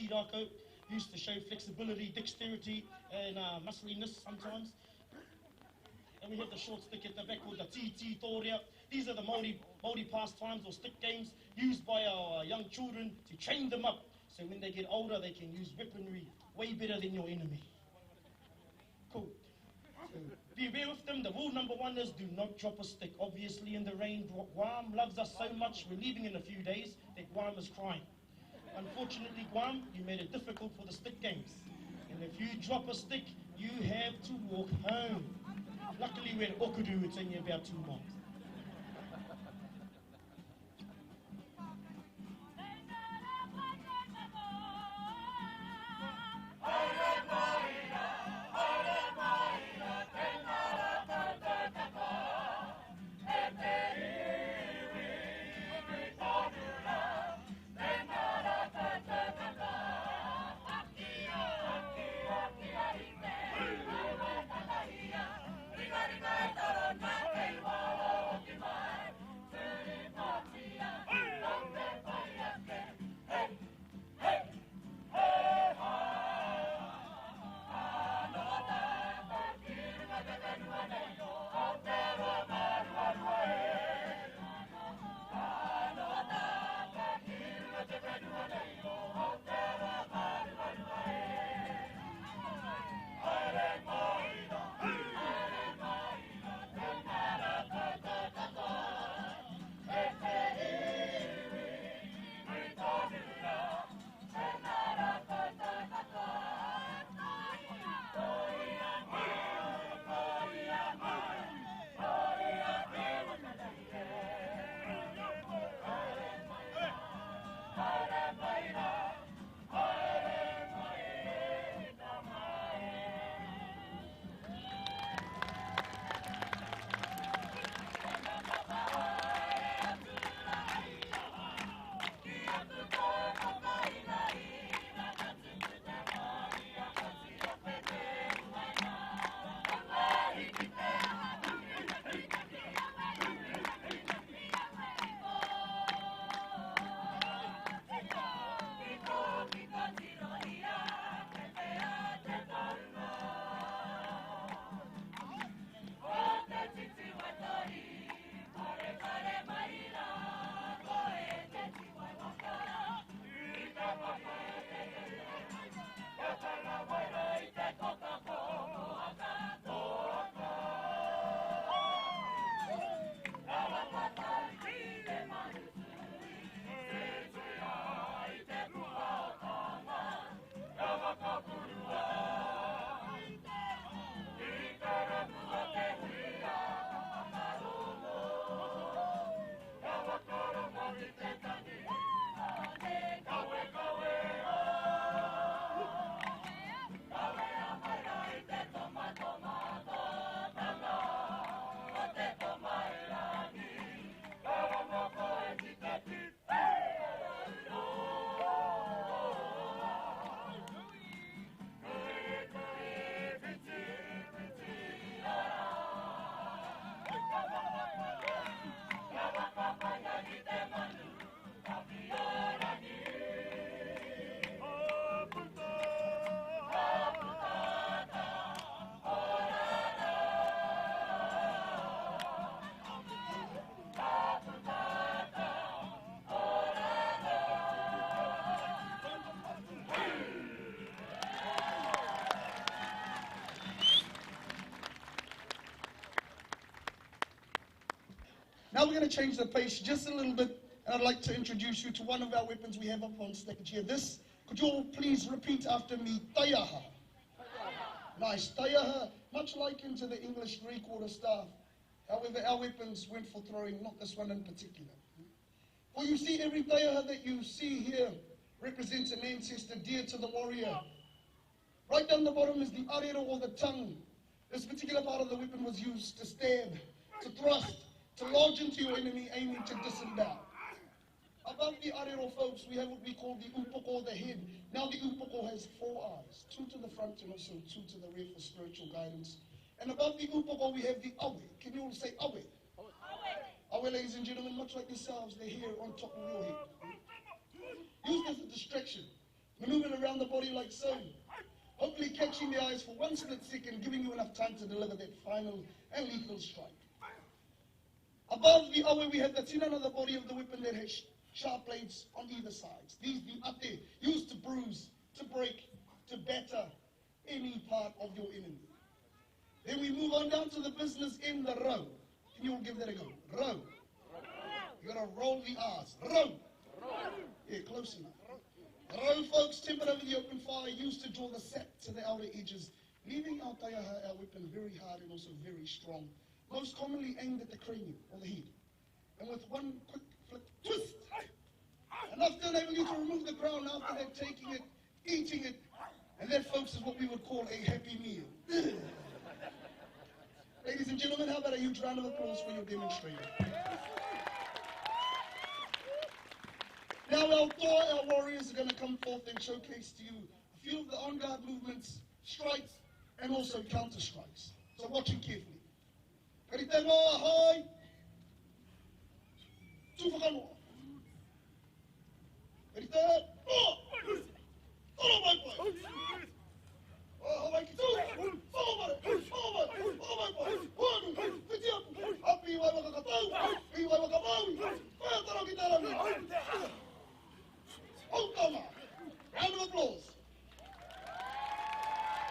tirako, used to show flexibility, dexterity, and muscliness sometimes. And we have the short stick at the back called the titi toria. These are the Māori pastimes or stick games used by our young children to train them up so when they get older they can use weaponry way better than your enemy. Cool. So be aware with them. The rule number one is do not drop a stick. Obviously in the rain, Guam loves us so much, we're leaving in a few days, that Guam is crying. Unfortunately, Guam, you made it difficult for the stick games. And if you drop a stick, you have to walk home. Luckily we're in Okudu, it's only about 2 miles. Now we're going to change the pace just a little bit, and I'd like to introduce you to one of our weapons we have up on stage here. This, could you all please repeat after me, taiaha. Nice, taiaha, much like into the English 3/4 staff. However, our weapons went for throwing, not this one in particular. For you see, every taiaha that you see here represents an ancestor dear to the warrior. Right down the bottom is the arero or the tongue. This particular part of the weapon was used to stab, to thrust, to lodge into your enemy, aiming to disembowel. Above the arero, folks, we have what we call the upoko, the head. Now the upoko has 4 eyes, 2 to the front and also 2 to the rear for spiritual guidance. And above the upoko, we have the awe. Can you all say awe? Awe, ladies and gentlemen, much like yourselves, they're here on top of your head. Used as a distraction. maneuvering around the body like so. Hopefully catching the eyes for one split second, giving you enough time to deliver that final and lethal strike. Above the awe, we have the tina of the body of the weapon that has sharp blades on either sides. These be up there, used to bruise, to break, to batter any part of your enemy. Then we move on down to the business in the row. Can you all give that a go? Row. You gotta roll the R's. Row. Yeah, close enough. Row, folks, tempered over the open fire, used to draw the sap to the outer edges, leaving our taiaha, our weapon, very hard and also very strong, most commonly aimed at the cranium or the head. And with one quick flick, twist, enough to enable you to remove the crown, after that taking it, eating it, and that, folks, is what we would call a happy meal. Ladies and gentlemen, how about a huge round of applause for your demonstrator? Now our warriors are going to come forth and showcase to you a few of the on-guard movements, strikes, and also counter-strikes. So watch it carefully. Karitengo, ahoy! Tufakano. Karitengo, oh! Follow my boy! Oh, Hawaii, two! Follow my boy! Happy Waiwakakatau! Happy Waiwakamawi! Okama! Round of applause.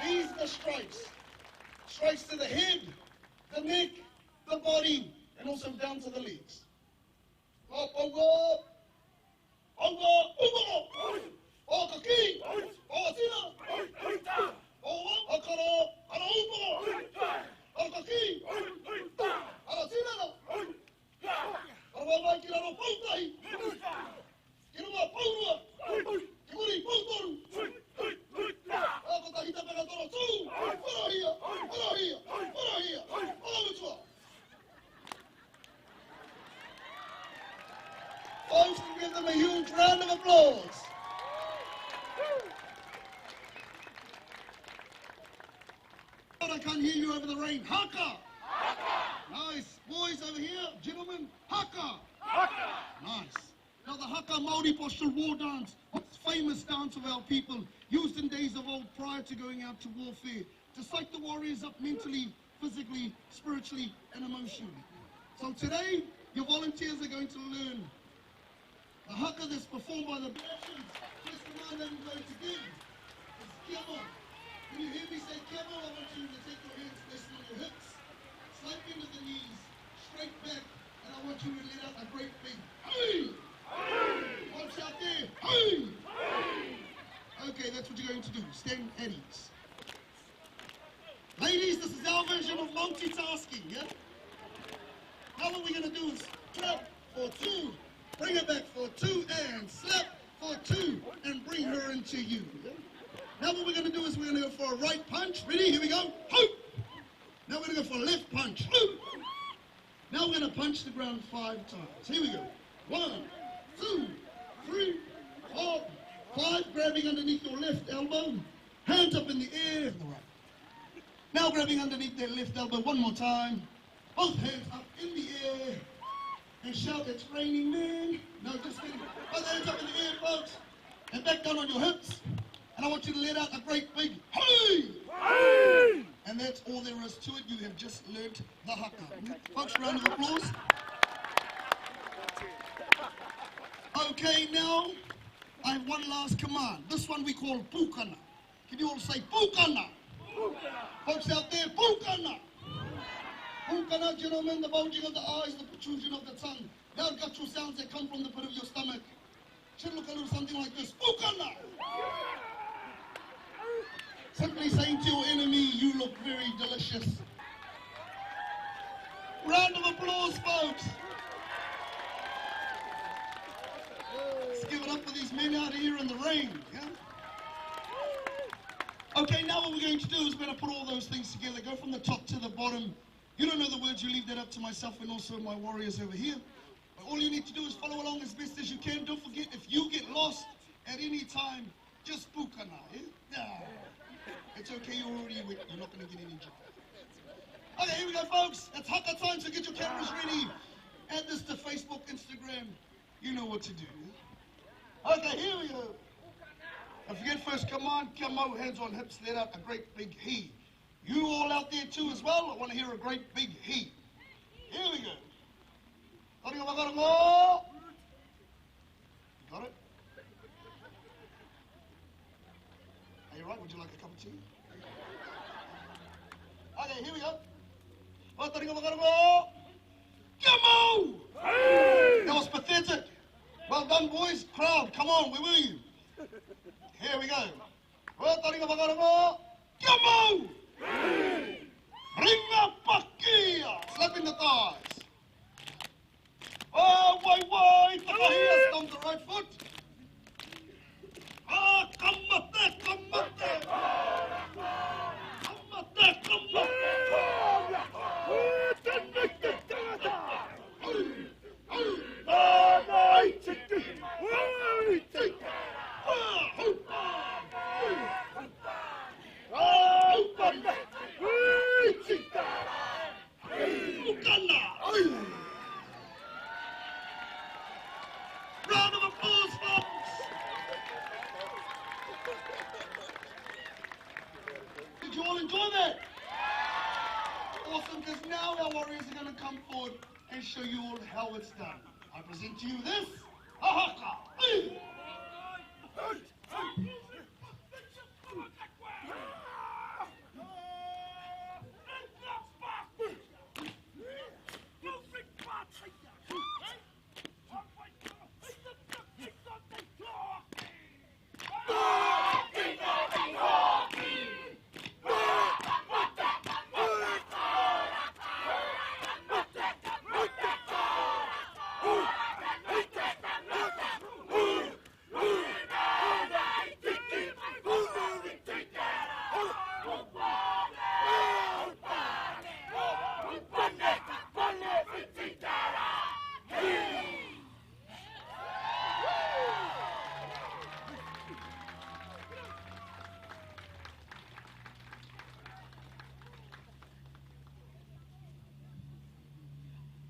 These are the strikes. Strikes to the head, the neck, the body, and also down to the legs. Up, over, Okaki, Otina, Akara, Araupa, Okaki, Aratina, Arawai Kirano Poutai, Kirua Paua, Kimuri Poutoru, Akatahita Pegatoro, two, follow here, follow which one? Folks, we give them a huge round of applause. I can't hear you over the rain. Haka! Nice. Boys over here, gentlemen, Haka! Nice. Now the Haka Māori postural war dance, it's a famous dance of our people, used in days of old prior to going out to warfare, to psych the warriors up mentally, physically, spiritually, and emotionally. So today, your volunteers are going to learn the Haka that's performed by the actions. First command that we're going to give is Kiamo. When you hear me say Kiamo, I want you to take your hands placed on your hips, slightly into the knees, straight back, and I want you to let out a great big hey! Watch out there, hey! Okay, that's what you're going to do. Stand at ease. Ladies, this is our version of multitasking, yeah? Now what we're going to do is clap for two, bring it back for two, and slap for two, and bring her into you. Yeah? Now what we're going to do is we're going to go for a right punch. Ready? Here we go. Hoop! Now we're going to go for a left punch. Hoop! Now we're going to punch the ground 5 times. Here we go. 1, 2, 3, 4, 5. Grabbing underneath your left elbow. Hands up in the air. And the right. Now grabbing underneath their left elbow one more time. Both hands up in the air. And shout, it's raining, man. No, just kidding. Both hands up in the air, folks. And back down on your hips. And I want you to let out a great big hey! Hey! And that's all there is to it. You have just learnt the haka. Folks, round of applause. Okay, now I have one last command. This one we call pukana. Can you all say pukana? Folks out there, pukana! Pukana, gentlemen, the bulging of the eyes, the protrusion of the tongue. Now guttural sounds that come from the pit of your stomach. Should look a little something like this. Pukana! Simply saying to your enemy, you look very delicious. Round of applause, folks. Let's give it up for these men out here in the rain. Yeah? Okay, now what we're going to do is we're going to put all those things together. Go from the top to the bottom. You don't know the words, you leave that up to myself and also my warriors over here. But all you need to do is follow along as best as you can. Don't forget, if you get lost at any time, just pukana. Yeah? It's okay, you're already with, you're not going to get any job. Okay, here we go, folks. That's haka time, so get your cameras ready. Add this to Facebook, Instagram. You know what to do. Okay, here we go. Don't forget first, come on, hands on hips, let out a great big he. You all out there too as well, I want to hear a great big he. Here we go. You got it? Are you right? Would you like a cup of tea? Okay, here we go. That was pathetic. Well done, boys. Crowd, come on, where were you? Here we go. Slapping the thighs. Oh, wait. Stomp the right foot. Come up there. Round of applause, folks. Did you all enjoy that? Awesome, because now our warriors are going to come forward and show you all how it's done. I present to you this, Ahaka.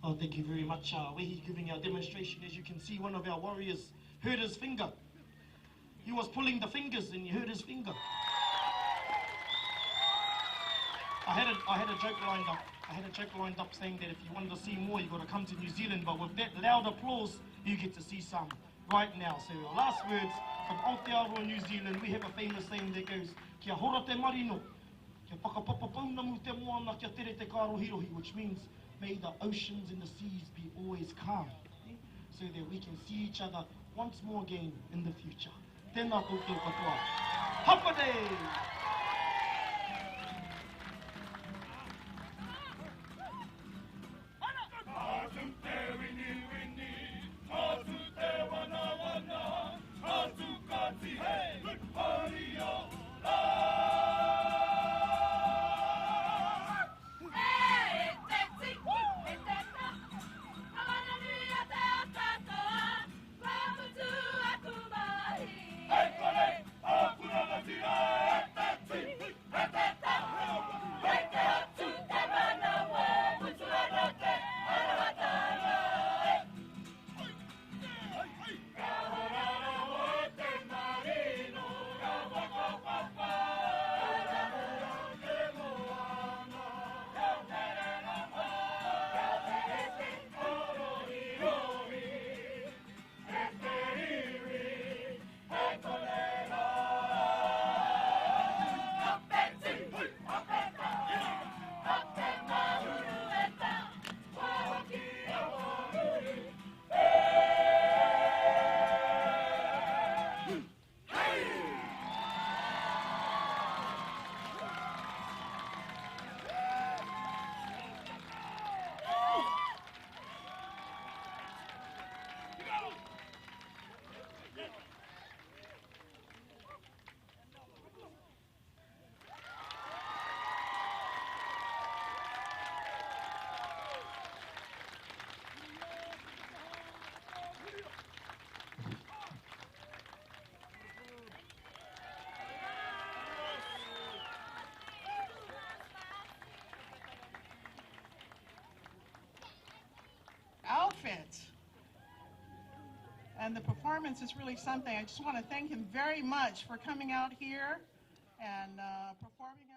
Oh, thank you very much. We're giving our demonstration. As you can see, one of our warriors hurt his finger. He was pulling the fingers and he hurt his finger. I had a joke lined up. Saying that if you wanted to see more, you got to come to New Zealand. But with that loud applause, you get to see some right now. So our last words from Aotearoa, New Zealand. We have a famous saying that goes, "Kia hora te marino, kia whakapapapauna mu te moana, kia tere te karohirohi," which means may the oceans and the seas be always calm, so that we can see each other once more again in the future. Tēnā koutou katoa. Hapa day! and the performance is really something. I just want to thank him very much for coming out here and performing.